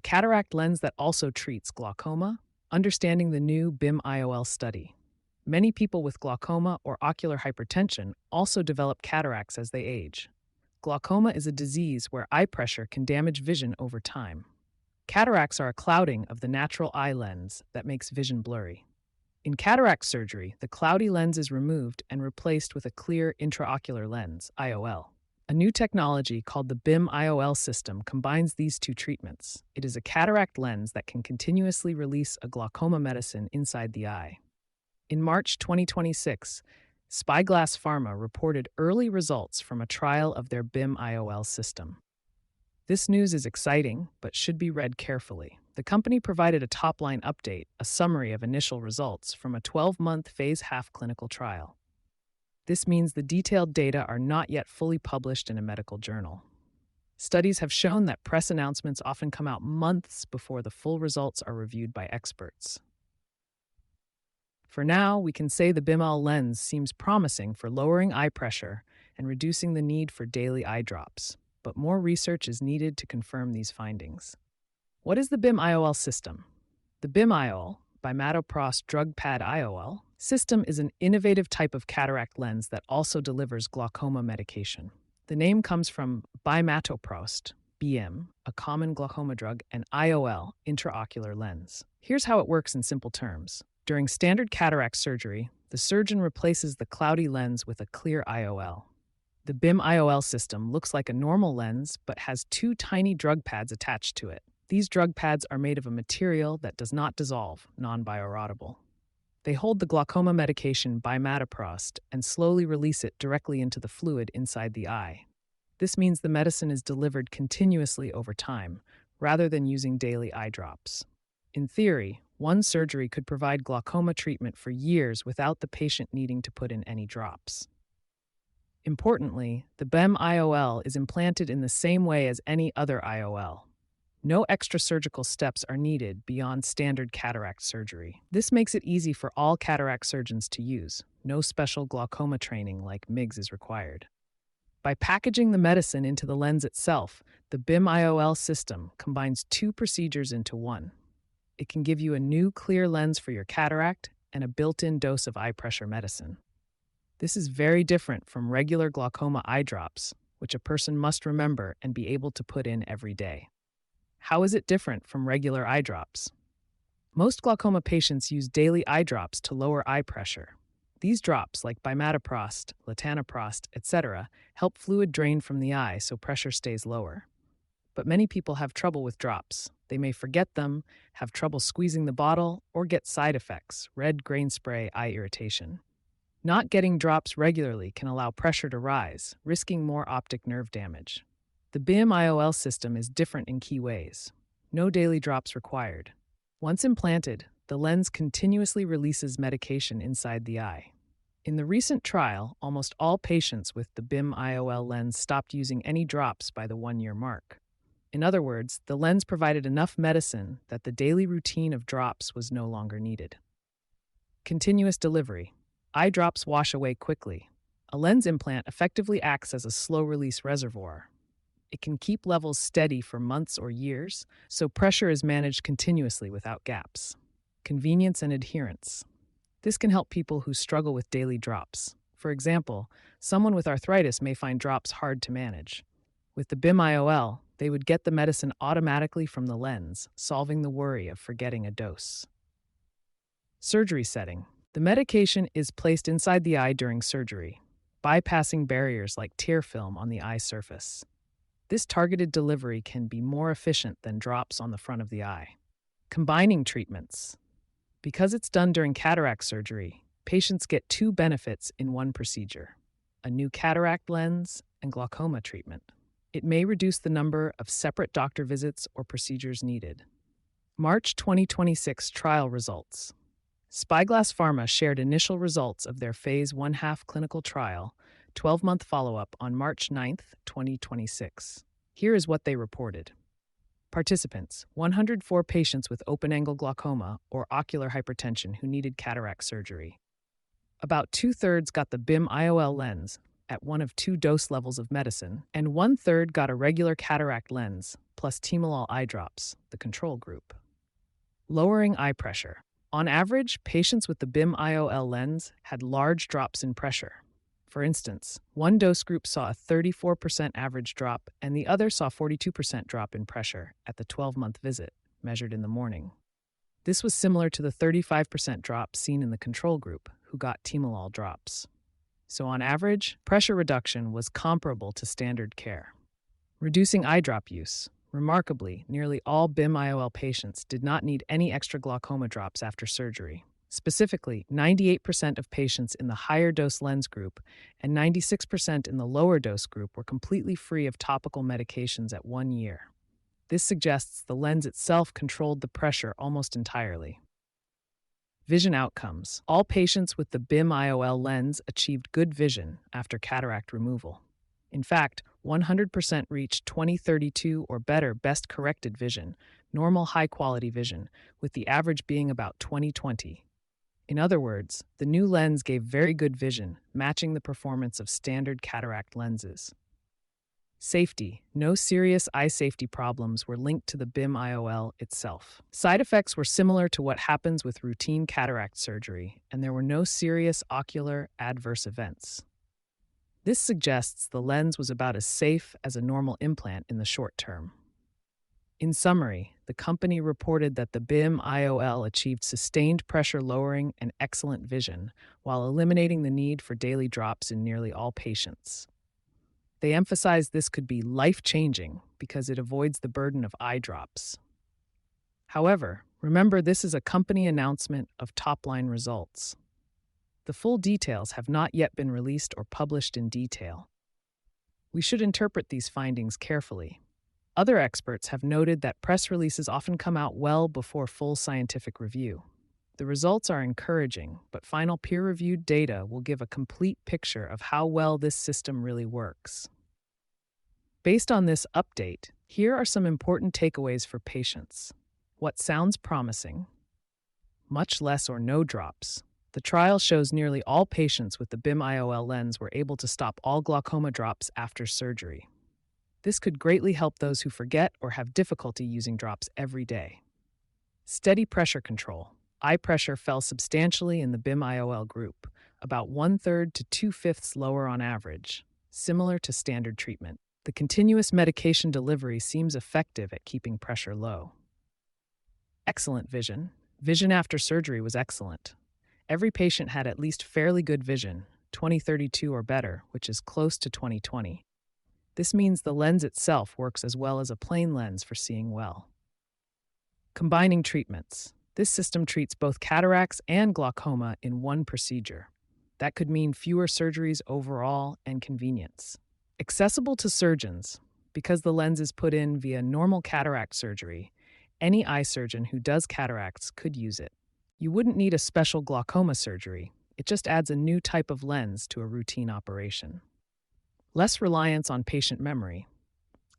cataract lens that also treats glaucoma, understanding the new BIM-IOL study. Many people with glaucoma or ocular hypertension also develop cataracts as they age. Glaucoma is a disease where eye pressure can damage vision over time. Cataracts are a clouding of the natural eye lens that makes vision blurry. In cataract surgery, the cloudy lens is removed and replaced with a clear intraocular lens, IOL. A new technology called the BIM-IOL System combines these two treatments. It is a cataract lens that can continuously release a glaucoma medicine inside the eye. In March 2026, SpyGlass Pharma reported early results from a trial of their BIM-IOL system. This news is exciting, but should be read carefully. The company provided a top-line update, a summary of initial results from a 12-month phase-half clinical trial. This means the detailed data are not yet fully published in a medical journal. Studies have shown that press announcements often come out months before the full results are reviewed by experts. For now, we can say the BIM-IOL lens seems promising for lowering eye pressure and reducing the need for daily eye drops, but more research is needed to confirm these findings. What is the BIM-IOL system? The BIM-IOL, Bimatoprost drug pad-IOL, system is an innovative type of cataract lens that also delivers glaucoma medication. The name comes from Bimatoprost, BM, a common glaucoma drug, and IOL, intraocular lens. Here's how it works in simple terms. During standard cataract surgery, the surgeon replaces the cloudy lens with a clear IOL. The BIM-IOL system looks like a normal lens but has two tiny drug pads attached to it. These drug pads are made of a material that does not dissolve, non-bioerodible. They hold the glaucoma medication Bimatoprost and slowly release it directly into the fluid inside the eye. This means the medicine is delivered continuously over time, rather than using daily eye drops. In theory, one surgery could provide glaucoma treatment for years without the patient needing to put in any drops. Importantly, the BIM-IOL is implanted in the same way as any other IOL. No extra surgical steps are needed beyond standard cataract surgery. This makes it easy for all cataract surgeons to use. No special glaucoma training like MIGS is required. By packaging the medicine into the lens itself, the BIM-IOL system combines two procedures into one. It can give you a new clear lens for your cataract and a built-in dose of eye pressure medicine. This is very different from regular glaucoma eye drops, which a person must remember and be able to put in every day. How is it different from regular eye drops? Most glaucoma patients use daily eye drops to lower eye pressure. These drops, like Bimatoprost, latanoprost, etc., help fluid drain from the eye so pressure stays lower. But many people have trouble with drops. They may forget them, have trouble squeezing the bottle, or get side effects, red grain spray, eye irritation. Not getting drops regularly can allow pressure to rise, risking more optic nerve damage. The BIM-IOL system is different in key ways. No daily drops required. Once implanted, the lens continuously releases medication inside the eye. In the recent trial, almost all patients with the BIM-IOL lens stopped using any drops by the 1-year mark. In other words, the lens provided enough medicine that the daily routine of drops was no longer needed. Continuous delivery. Eye drops wash away quickly. A lens implant effectively acts as a slow-release reservoir. It can keep levels steady for months or years, so pressure is managed continuously without gaps. Convenience and adherence. This can help people who struggle with daily drops. For example, someone with arthritis may find drops hard to manage. With the BIM-IOL, they would get the medicine automatically from the lens, solving the worry of forgetting a dose. Surgery setting. The medication is placed inside the eye during surgery, bypassing barriers like tear film on the eye surface. This targeted delivery can be more efficient than drops on the front of the eye. Combining treatments. Because it's done during cataract surgery, patients get two benefits in one procedure: a new cataract lens and glaucoma treatment. It may reduce the number of separate doctor visits or procedures needed. March 2026 trial results. SpyGlass Pharma shared initial results of their Phase 1/2 clinical trial, 12-month follow-up on March 9, 2026. Here is what they reported. Participants: 104 patients with open-angle glaucoma or ocular hypertension who needed cataract surgery. About 2/3 got the BIM-IOL lens, at one of two dose levels of medicine, and one-third got a regular cataract lens plus timolol eye drops, the control group. Lowering eye pressure. On average, patients with the BIM-IOL lens had large drops in pressure. For instance, one dose group saw a 34% average drop and the other saw 42% drop in pressure at the 12-month visit, measured in the morning. This was similar to the 35% drop seen in the control group, who got timolol drops. So on average, pressure reduction was comparable to standard care. Reducing eye drop use. Remarkably, nearly all BIM-IOL patients did not need any extra glaucoma drops after surgery. Specifically, 98% of patients in the higher dose lens group and 96% in the lower dose group were completely free of topical medications at 1 year. This suggests the lens itself controlled the pressure almost entirely. Vision outcomes. All patients with the BIM-IOL lens achieved good vision after cataract removal. In fact, 100% reached 20/32 or better best corrected vision, normal high-quality vision, with the average being about 20/20. In other words, the new lens gave very good vision, matching the performance of standard cataract lenses. Safety. No serious eye safety problems were linked to the BIM-IOL itself. Side effects were similar to what happens with routine cataract surgery, and there were no serious ocular adverse events. This suggests the lens was about as safe as a normal implant in the short term. In summary, the company reported that the BIM-IOL achieved sustained pressure lowering and excellent vision, while eliminating the need for daily drops in nearly all patients. They emphasized this could be life-changing because it avoids the burden of eye drops. However, remember this is a company announcement of top-line results. The full details have not yet been released or published in detail. We should interpret these findings carefully. Other experts have noted that press releases often come out well before full scientific review. The results are encouraging, but final peer-reviewed data will give a complete picture of how well this system really works. Based on this update, here are some important takeaways for patients. What sounds promising? Much less or no drops. The trial shows nearly all patients with the BIM-IOL lens were able to stop all glaucoma drops after surgery. This could greatly help those who forget or have difficulty using drops every day. Steady pressure control. Eye pressure fell substantially in the BIM-IOL group, about 1/3 to 2/5 lower on average, similar to standard treatment. The continuous medication delivery seems effective at keeping pressure low. Excellent vision. Vision after surgery was excellent. Every patient had at least fairly good vision, 20/32 or better, which is close to 20/20. This means the lens itself works as well as a plain lens for seeing well. Combining treatments. This system treats both cataracts and glaucoma in one procedure. That could mean fewer surgeries overall and convenience. Accessible to surgeons. Because the lens is put in via normal cataract surgery, any eye surgeon who does cataracts could use it. You wouldn't need a special glaucoma surgery. It just adds a new type of lens to a routine operation. Less reliance on patient memory.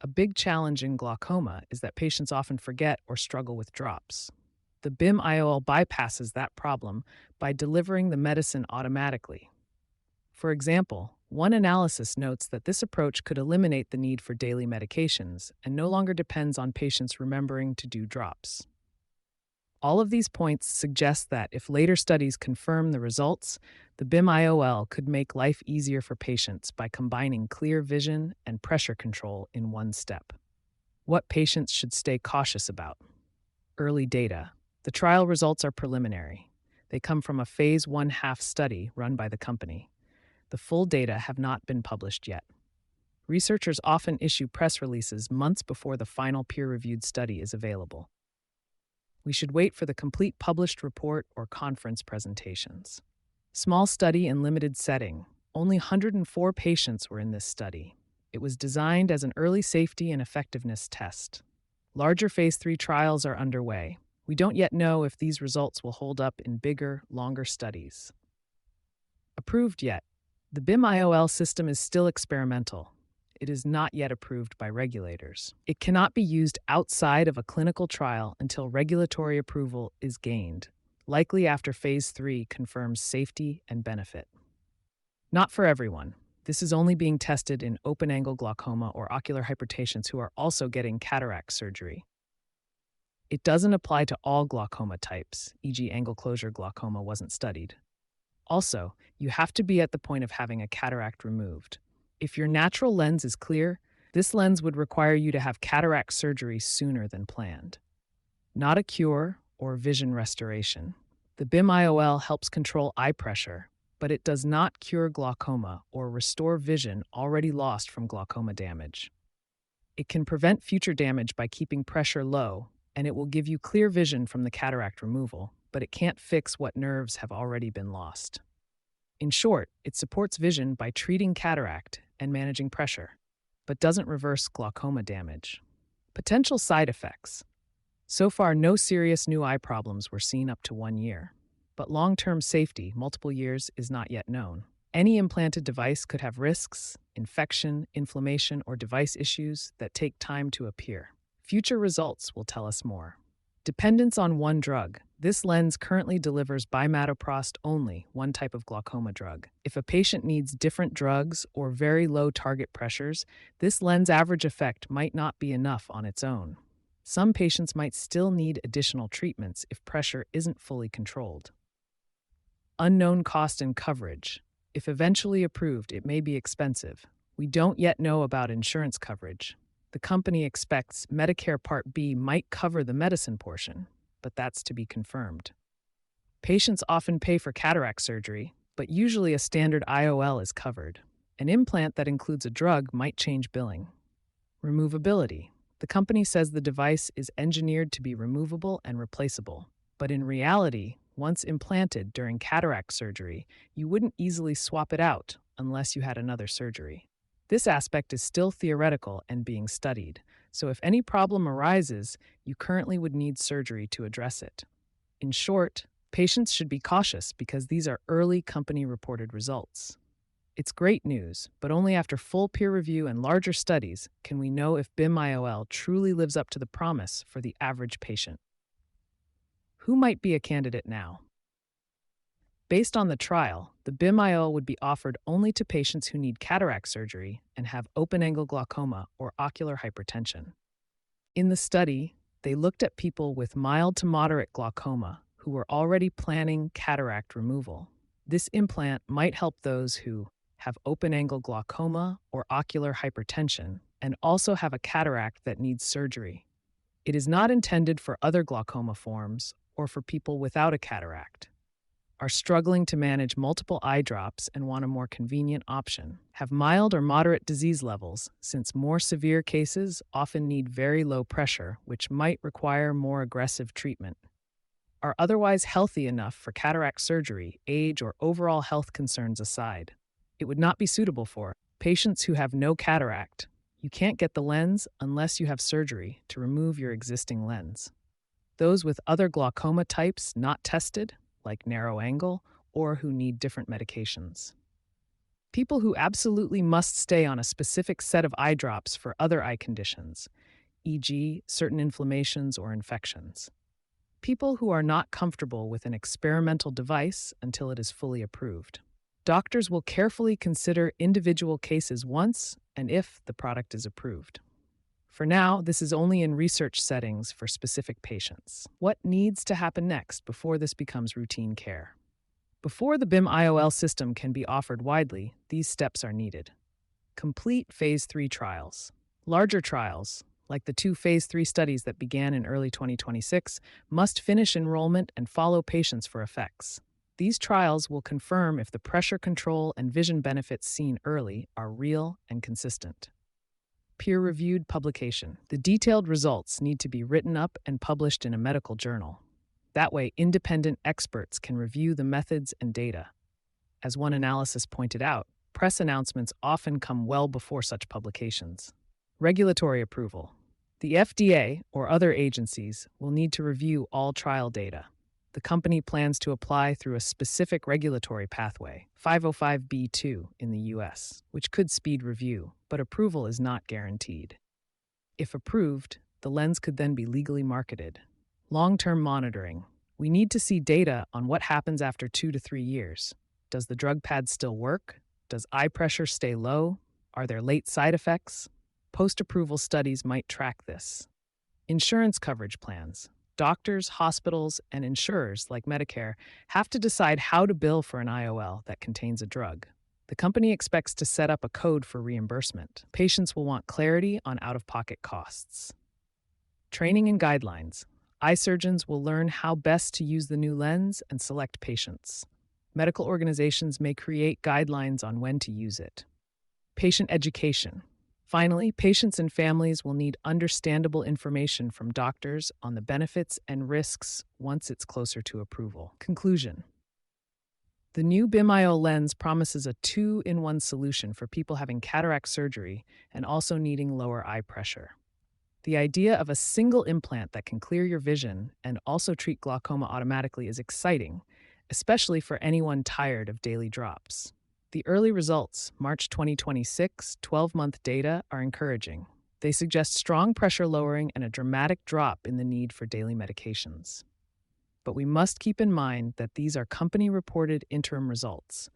A big challenge in glaucoma is that patients often forget or struggle with drops. The BIM-IOL bypasses that problem by delivering the medicine automatically. For example, one analysis notes that this approach could eliminate the need for daily medications and no longer depends on patients remembering to do drops. All of these points suggest that if later studies confirm the results, the BIM-IOL could make life easier for patients by combining clear vision and pressure control in one step. What patients should stay cautious about? Early data. The trial results are preliminary. They come from a phase 1/2 study run by the company. The full data have not been published yet. Researchers often issue press releases months before the final peer-reviewed study is available. We should wait for the complete published report or conference presentations. Small study in limited setting. Only 104 patients were in this study. It was designed as an early safety and effectiveness test. Larger phase 3 trials are underway. We don't yet know if these results will hold up in bigger, longer studies. Approved yet. The BIM-IOL system is still experimental. It is not yet approved by regulators. It cannot be used outside of a clinical trial until regulatory approval is gained, likely after phase 3 confirms safety and benefit. Not for everyone. This is only being tested in open-angle glaucoma or ocular hypertensions who are also getting cataract surgery. It doesn't apply to all glaucoma types, e.g. angle closure glaucoma wasn't studied. Also, you have to be at the point of having a cataract removed. If your natural lens is clear, this lens would require you to have cataract surgery sooner than planned. Not a cure or vision restoration. The BIM-IOL helps control eye pressure, but it does not cure glaucoma or restore vision already lost from glaucoma damage. It can prevent future damage by keeping pressure low, and it will give you clear vision from the cataract removal, but it can't fix what nerves have already been lost. In short, it supports vision by treating cataract and managing pressure, but doesn't reverse glaucoma damage. Potential side effects. So far, no serious new eye problems were seen up to 1 year, but long-term safety, multiple years, is not yet known. Any implanted device could have risks, infection, inflammation, or device issues that take time to appear. Future results will tell us more. Dependence on one drug. This lens currently delivers Bimatoprost only, one type of glaucoma drug. If a patient needs different drugs or very low target pressures, this lens average effect might not be enough on its own. Some patients might still need additional treatments if pressure isn't fully controlled. Unknown cost and coverage. If eventually approved, it may be expensive. We don't yet know about insurance coverage. The company expects Medicare Part B might cover the medicine portion, but that's to be confirmed. Patients often pay for cataract surgery, but usually a standard IOL is covered. An implant that includes a drug might change billing. Removability. The company says the device is engineered to be removable and replaceable, but in reality, once implanted during cataract surgery, you wouldn't easily swap it out unless you had another surgery. This aspect is still theoretical and being studied, so if any problem arises, you currently would need surgery to address it. In short, patients should be cautious because these are early company-reported results. It's great news, but only after full peer review and larger studies can we know if BIM-IOL truly lives up to the promise for the average patient. Who might be a candidate now? Based on the trial, the BIM-IOL would be offered only to patients who need cataract surgery and have open-angle glaucoma or ocular hypertension. In the study, they looked at people with mild to moderate glaucoma who were already planning cataract removal. This implant might help those who have open-angle glaucoma or ocular hypertension and also have a cataract that needs surgery. It is not intended for other glaucoma forms or for people without a cataract, are struggling to manage multiple eye drops and want a more convenient option, have mild or moderate disease levels, since more severe cases often need very low pressure, which might require more aggressive treatment, are otherwise healthy enough for cataract surgery, age or overall health concerns aside. It would not be suitable for patients who have no cataract. You can't get the lens unless you have surgery to remove your existing lens. Those with other glaucoma types not tested, like narrow angle, or who need different medications. People who absolutely must stay on a specific set of eye drops for other eye conditions, e.g., certain inflammations or infections. People who are not comfortable with an experimental device until it is fully approved. Doctors will carefully consider individual cases once and if the product is approved. For now, this is only in research settings for specific patients. What needs to happen next before this becomes routine care? Before the BIM-IOL system can be offered widely, these steps are needed. Complete Phase 3 trials. Larger trials, like the 2 Phase 3 studies that began in early 2026, must finish enrollment and follow patients for effects. These trials will confirm if the pressure control and vision benefits seen early are real and consistent. Peer-reviewed publication. The detailed results need to be written up and published in a medical journal. That way, independent experts can review the methods and data. As one analysis pointed out, press announcements often come well before such publications. Regulatory approval. The FDA or other agencies will need to review all trial data. The company plans to apply through a specific regulatory pathway, 505(b)(2) in the U.S., which could speed review, but approval is not guaranteed. If approved, the lens could then be legally marketed. Long-term monitoring. We need to see data on what happens after 2 to 3 years. Does the drug pad still work? Does eye pressure stay low? Are there late side effects? Post-approval studies might track this. Insurance coverage plans. Doctors, hospitals, and insurers like Medicare have to decide how to bill for an IOL that contains a drug. The company expects to set up a code for reimbursement. Patients will want clarity on out-of-pocket costs. Training and guidelines. Eye surgeons will learn how best to use the new lens and select patients. Medical organizations may create guidelines on when to use it. Patient education. Finally, patients and families will need understandable information from doctors on the benefits and risks once it's closer to approval. Conclusion. The new BIM-IOL lens promises a 2-in-1 solution for people having cataract surgery and also needing lower eye pressure. The idea of a single implant that can clear your vision and also treat glaucoma automatically is exciting, especially for anyone tired of daily drops. The early results, March 2026, 12-month data, are encouraging. They suggest strong pressure lowering and a dramatic drop in the need for daily medications. But we must keep in mind that these are company-reported interim results.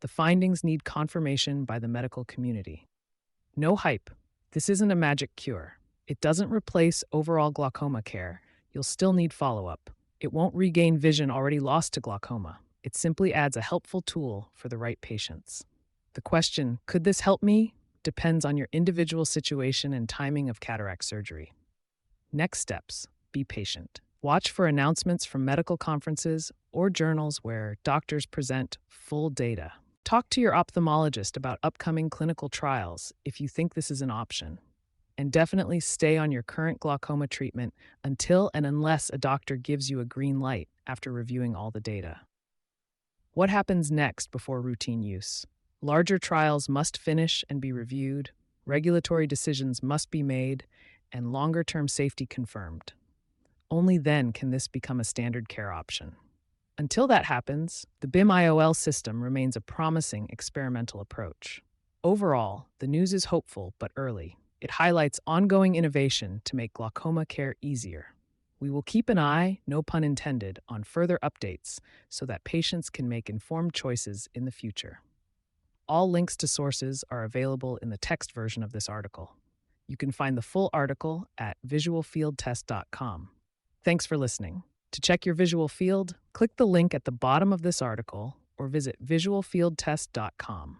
The findings need confirmation by the medical community. No hype. This isn't a magic cure. It doesn't replace overall glaucoma care. You'll still need follow-up. It won't regain vision already lost to glaucoma. It simply adds a helpful tool for the right patients. The question, could this help me, depends on your individual situation and timing of cataract surgery. Next steps, be patient. Watch for announcements from medical conferences or journals where doctors present full data. Talk to your ophthalmologist about upcoming clinical trials if you think this is an option. And definitely stay on your current glaucoma treatment until and unless a doctor gives you a green light after reviewing all the data. What happens next before routine use? Larger trials must finish and be reviewed, regulatory decisions must be made, and longer-term safety confirmed. Only then can this become a standard care option. Until that happens, the BIM-IOL system remains a promising experimental approach. Overall, the news is hopeful but early. It highlights ongoing innovation to make glaucoma care easier. We will keep an eye, no pun intended, on further updates so that patients can make informed choices in the future. All links to sources are available in the text version of this article. You can find the full article at visualfieldtest.com. Thanks for listening. To check your visual field, click the link at the bottom of this article or visit visualfieldtest.com.